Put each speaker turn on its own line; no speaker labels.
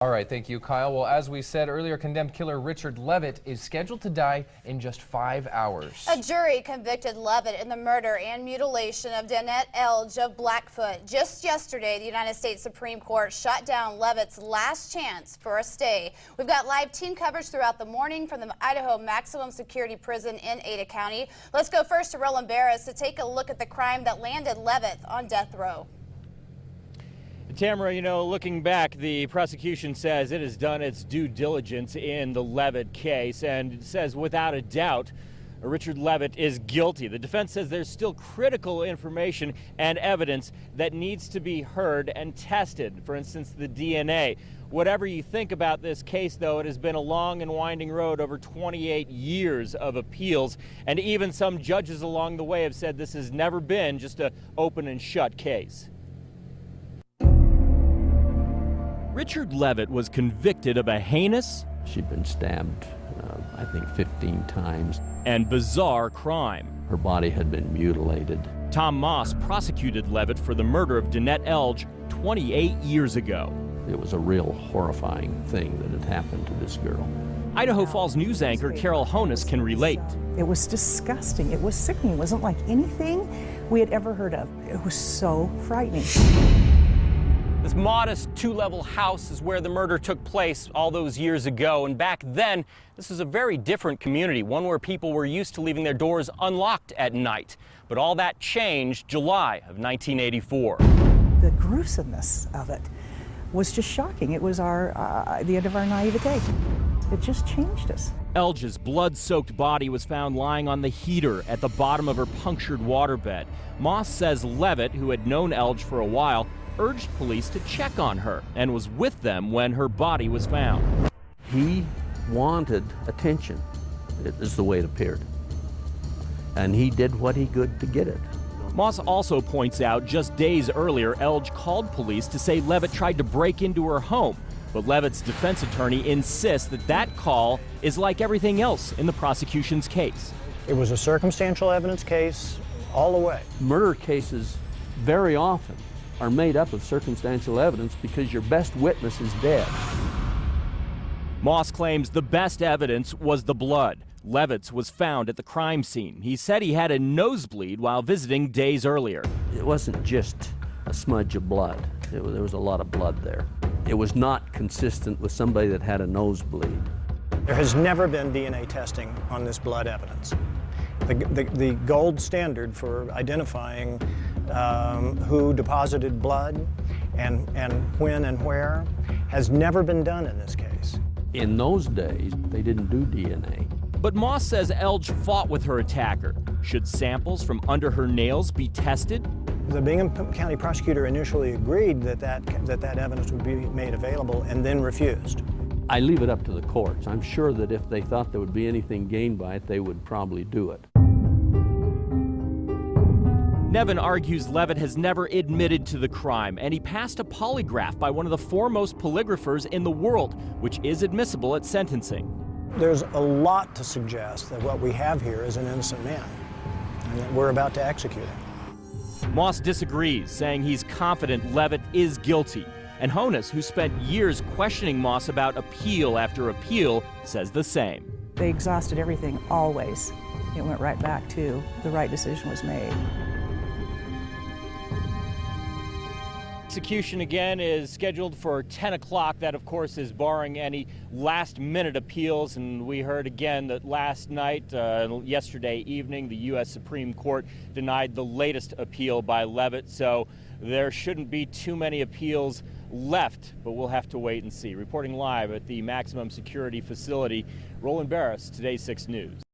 All right, thank you, Kyle. Well, as we said earlier, condemned killer Richard Leavitt is scheduled to die in just 5 hours.
A jury convicted Leavitt in the murder and mutilation of Danette Elge of Blackfoot. Just yesterday, the United States Supreme Court shut down Leavitt's last chance for a stay. We've got live team coverage throughout the morning from the Idaho Maximum Security Prison in Ada County. Let's go first to Roland Barris to take a look at the crime that landed Leavitt on death row.
Tamara, looking back, the prosecution says it has done its due diligence in the Leavitt case and says without a doubt Richard Leavitt is guilty. The defense says there's still critical information and evidence that needs to be heard and tested. For instance, the DNA. Whatever you think about this case, though, it has been a long and winding road, over 28 years of appeals, and even some judges along the way have said this has never been just an open and shut case. Richard Leavitt was convicted of a heinous,
she'd been stabbed, I think 15 times,
and bizarre crime.
Her body had been mutilated.
Tom Moss prosecuted Leavitt for the murder of Danette Elge 28 years ago.
It was a real horrifying thing that had happened to this girl.
Idaho Falls news anchor Carol Honus can relate.
It was disgusting. It was sickening. It wasn't like anything we had ever heard of. It was so frightening.
This modest two-level house is where the murder took place all those years ago, and back then this was a very different community, one where people were used to leaving their doors unlocked at night. But all that changed July of 1984.
The gruesomeness of it was just shocking. It was the end of our naivete. It just changed us.
Elge's blood-soaked body was found lying on the heater at the bottom of her punctured waterbed. Moss says Leavitt, who had known Elge for a while, urged police to check on her and was with them when her body was found.
He wanted attention, is the way it appeared, and he did what he could to get it.
Moss also points out just days earlier, Elge called police to say Leavitt tried to break into her home, but Leavitt's defense attorney insists that that call is like everything else in the prosecution's case.
It was a circumstantial evidence case all the way.
Murder cases very often are made up of circumstantial evidence because your best witness is dead.
Moss claims the best evidence was the blood. Leavitt's was found at the crime scene. He said he had a nosebleed while visiting days earlier.
It wasn't just a smudge of blood. There was a lot of blood there. It was not consistent with somebody that had a nosebleed.
There has never been DNA testing on this blood evidence. The gold standard for identifying who deposited blood and when and where has never been done in this case.
In those days, they didn't do DNA.
But Moss says Elge fought with her attacker. Should samples from under her nails be tested?
The Bingham County prosecutor initially agreed that evidence would be made available and then refused.
I leave it up to the courts. I'm sure that if they thought there would be anything gained by it, they would probably do it.
Nevin argues Leavitt has never admitted to the crime, and he passed a polygraph by one of the foremost polygraphers in the world, which is admissible at sentencing.
There's a lot to suggest that what we have here is an innocent man, and that we're about to execute him.
Moss disagrees, saying he's confident Leavitt is guilty. And Honus, who spent years questioning Moss about appeal after appeal, says the same.
They exhausted everything, always. It went right back to the right decision was made.
Execution again is scheduled for 10 o'clock. That, of course, is barring any last-minute appeals. And we heard again that last night, yesterday evening, the U.S. Supreme Court denied the latest appeal by Leavitt. So there shouldn't be too many appeals left, but we'll have to wait and see. Reporting live at the Maximum Security Facility, Roland Barris, Today 6 News.